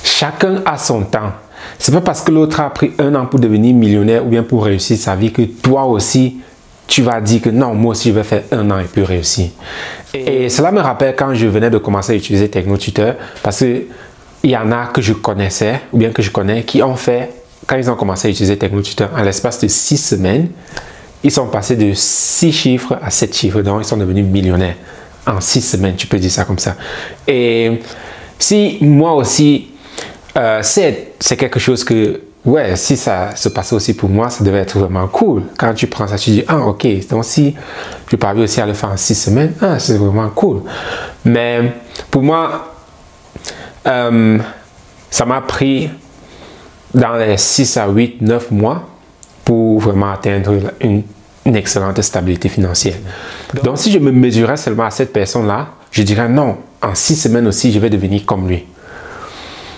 Chacun a son temps. C'est pas parce que l'autre a pris 1 an pour devenir millionnaire ou bien pour réussir sa vie que toi aussi, tu vas dire que non, moi aussi je vais faire 1 an et puis réussir. Et cela me rappelle quand je venais de commencer à utiliser TechnoTutor, parce que il y en a que je connaissais ou bien que je connais qui ont fait, quand ils ont commencé à utiliser TechnoTutor, en l'espace de 6 semaines, ils sont passés de 6 chiffres à 7 chiffres, donc ils sont devenus millionnaires en 6 semaines, tu peux dire ça comme ça. Et si moi aussi, c'est quelque chose que, ouais, si ça se passait aussi pour moi, ça devait être vraiment cool. Quand tu prends ça, tu dis, ah ok, donc si je parviens aussi à le faire en 6 semaines, ah, c'est vraiment cool. Mais pour moi, ça m'a pris dans les 6 à 8, 9 mois pour vraiment atteindre une excellente stabilité financière. Donc si je me mesurais seulement à cette personne-là, je dirais non, en 6 semaines aussi, je vais devenir comme lui.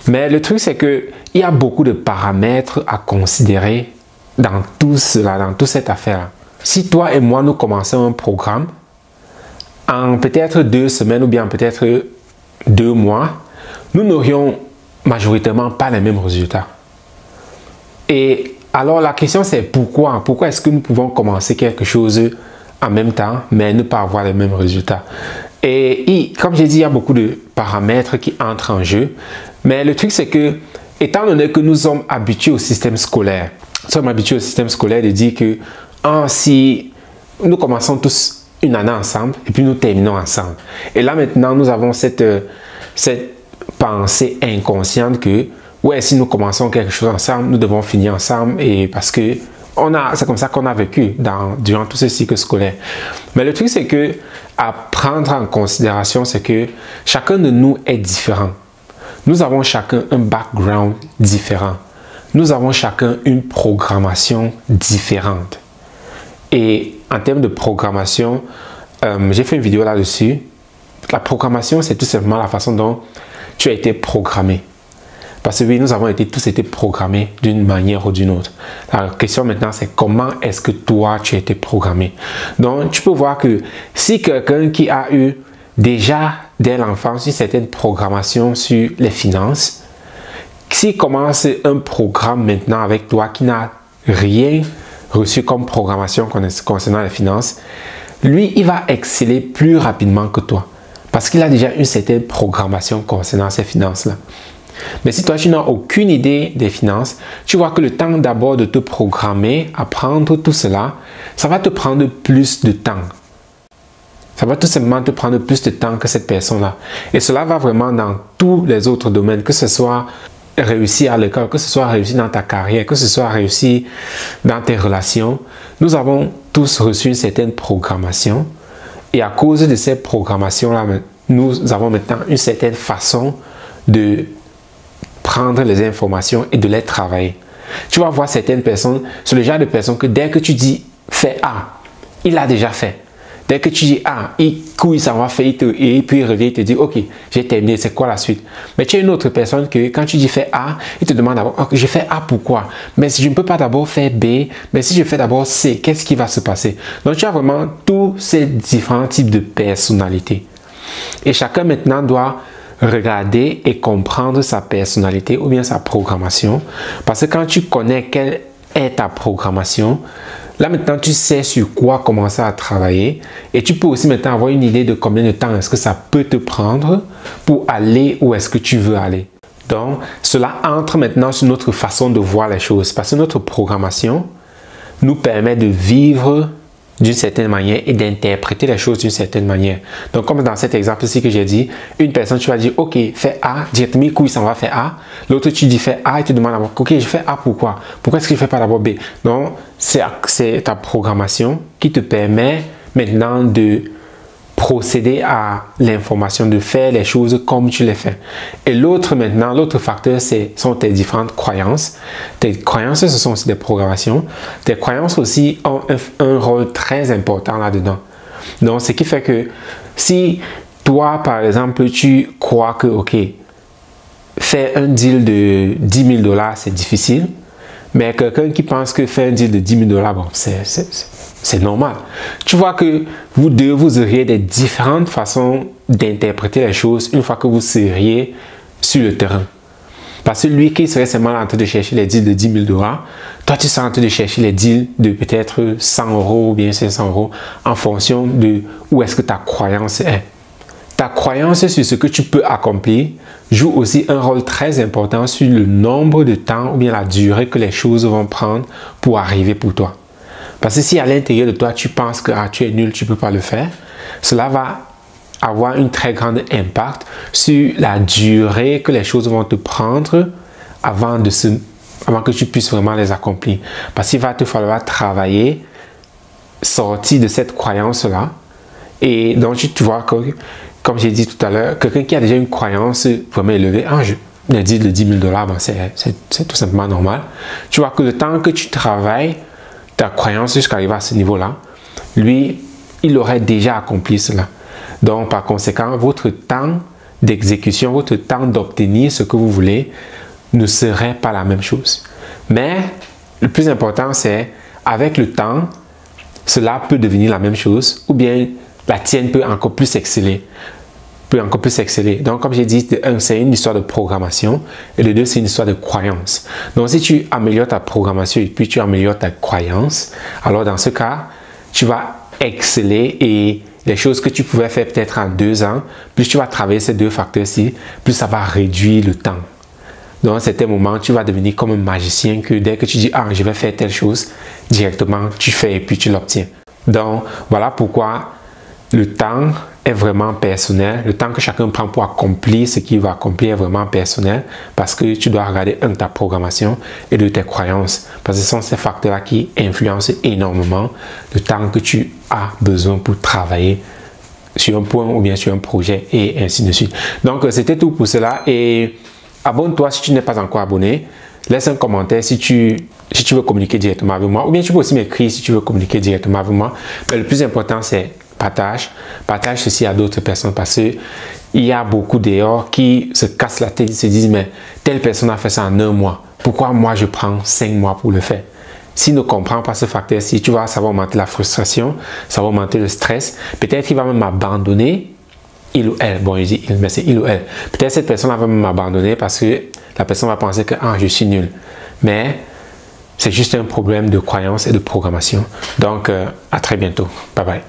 Mais le truc, c'est qu'il y a beaucoup de paramètres à considérer dans tout cela, dans toute cette affaire. Si toi et moi, nous commençons un programme, en peut-être 2 semaines ou bien peut-être 2 mois, nous n'aurions majoritairement pas les mêmes résultats. Et alors la question c'est pourquoi? Pourquoi est-ce que nous pouvons commencer quelque chose en même temps, mais ne pas avoir les mêmes résultats? Et comme j'ai dit, il y a beaucoup de paramètres qui entrent en jeu. Mais le truc, c'est que, étant donné que nous sommes habitués au système scolaire, de dire que si nous commençons tous une année ensemble et puis nous terminons ensemble. Et là maintenant, nous avons cette pensée inconsciente que, ouais, si nous commençons quelque chose ensemble, nous devons finir ensemble et parce que c'est comme ça qu'on a vécu durant tout ce cycle scolaire. Mais le truc, c'est que à prendre en considération, c'est que chacun de nous est différent. Nous avons chacun un background différent. Nous avons chacun une programmation différente. Et en termes de programmation, j'ai fait une vidéo là-dessus. La programmation, c'est tout simplement la façon dont tu as été programmé. Parce que oui, nous avons tous été programmés d'une manière ou d'une autre. La question maintenant, c'est comment est-ce que toi, tu as été programmé? Donc, tu peux voir que si quelqu'un qui a eu déjà dès l'enfance une certaine programmation sur les finances, s'il commence un programme maintenant avec toi qui n'a rien reçu comme programmation concernant les finances, lui, il va exceller plus rapidement que toi. Parce qu'il a déjà une certaine programmation concernant ces finances-là. Mais si toi, tu n'as aucune idée des finances, tu vois que le temps d'abord de te programmer, apprendre tout cela, ça va te prendre plus de temps. Ça va tout simplement te prendre plus de temps que cette personne-là. Et cela va vraiment dans tous les autres domaines, que ce soit réussir à l'école, que ce soit réussir dans ta carrière, que ce soit réussir dans tes relations. Nous avons tous reçu une certaine programmation. Et à cause de cette programmation-là, nous avons maintenant une certaine façon de prendre les informations et de les travailler. Tu vas voir certaines personnes, c'est le genre de personnes que dès que tu dis « fais A », il l'a déjà fait. Dès que tu dis « A », il s'en va faire, et puis il revient, il te dit « Ok, j'ai terminé, c'est quoi la suite ?» Mais tu as une autre personne que quand tu dis « fais A », il te demande d'abord « Ok, je fais A pourquoi ?» Mais si je ne peux pas d'abord faire B, mais si je fais d'abord C, qu'est-ce qui va se passer? Donc tu as vraiment tous ces différents types de personnalités. Et chacun maintenant doit regarder et comprendre sa personnalité ou bien sa programmation. Parce que quand tu connais quelle est ta programmation, là maintenant tu sais sur quoi commencer à travailler et tu peux aussi maintenant avoir une idée de combien de temps est-ce que ça peut te prendre pour aller où est-ce que tu veux aller. Donc cela entre maintenant sur notre façon de voir les choses parce que notre programmation nous permet de vivre d'une certaine manière et d'interpréter les choses d'une certaine manière. Donc, comme dans cet exemple-ci que j'ai dit, une personne, tu vas dire, ok, fais A, directement, il s'en va faire A. L'autre, tu dis, fais A, il te demande d'abord, ok, je fais A, pourquoi? Pourquoi est-ce que je ne fais pas d'abord B? Donc, c'est ta programmation qui te permet maintenant de procéder à l'information, de faire les choses comme tu les fais. Et l'autre maintenant, l'autre facteur, sont tes différentes croyances. Tes croyances, ce sont aussi des programmations. Tes croyances aussi ont un rôle très important là-dedans. Donc, ce qui fait que si toi, par exemple, tu crois que, ok, faire un deal de 10 000 $, c'est difficile, mais quelqu'un qui pense que faire un deal de 10 000 $, bon, c'est normal. Tu vois que vous deux, vous auriez des différentes façons d'interpréter les choses une fois que vous seriez sur le terrain. Parce que lui qui serait seulement en train de chercher les deals de 10 000 $, toi tu seras en train de chercher les deals de peut-être 100 € ou bien 500 € en fonction de où est-ce que ta croyance est. Ta croyance sur ce que tu peux accomplir joue aussi un rôle très important sur le nombre de temps ou bien la durée que les choses vont prendre pour arriver pour toi. Parce que si à l'intérieur de toi, tu penses que tu es nul, tu ne peux pas le faire, cela va avoir un très grand impact sur la durée que les choses vont te prendre avant que tu puisses vraiment les accomplir. Parce qu'il va te falloir travailler, sortir de cette croyance-là. Et donc, tu vois, comme j'ai dit tout à l'heure, quelqu'un qui a déjà une croyance vraiment élevée, je dis le 10 000 $, c'est tout simplement normal. Tu vois que le temps que tu travailles ta croyance jusqu'à arriver à ce niveau-là, lui, il aurait déjà accompli cela. Donc, par conséquent, votre temps d'exécution, votre temps d'obtenir ce que vous voulez ne serait pas la même chose. Mais le plus important, c'est avec le temps, cela peut devenir la même chose ou bien la tienne peut encore plus exceller. Donc, comme j'ai dit, c'est une histoire de programmation et de deux, c'est une histoire de croyance. Donc, si tu améliores ta programmation et puis tu améliores ta croyance, alors dans ce cas, tu vas exceller et les choses que tu pouvais faire peut-être en 2 ans, plus tu vas travailler ces 2 facteurs-ci, plus ça va réduire le temps. Donc, à un certain moment, tu vas devenir comme un magicien que dès que tu dis « je vais faire telle chose », directement, tu fais et puis tu l'obtiens. Donc, voilà pourquoi le temps est vraiment personnel. Le temps que chacun prend pour accomplir ce qu'il va accomplir est vraiment personnel parce que tu dois regarder de ta programmation et de tes croyances. Parce que ce sont ces facteurs-là qui influencent énormément le temps que tu as besoin pour travailler sur un point ou bien sur un projet et ainsi de suite. Donc, c'était tout pour cela et abonne-toi si tu n'es pas encore abonné. Laisse un commentaire si tu veux communiquer directement avec moi ou bien tu peux aussi m'écrire si tu veux communiquer directement avec moi. Mais le plus important, c'est partage ceci à d'autres personnes parce qu'il y a beaucoup dehors qui se cassent la tête et se disent mais telle personne a fait ça en 1 mois. Pourquoi moi je prends 5 mois pour le faire? S'il ne comprend pas ce facteur-ci, tu vois, ça va augmenter la frustration, ça va augmenter le stress. Peut-être qu'il va même abandonner, il ou elle. Bon, je dis il, mais c'est il ou elle. Peut-être cette personne va même abandonner parce que la personne va penser que je suis nul. Mais c'est juste un problème de croyance et de programmation. Donc, à très bientôt. Bye bye.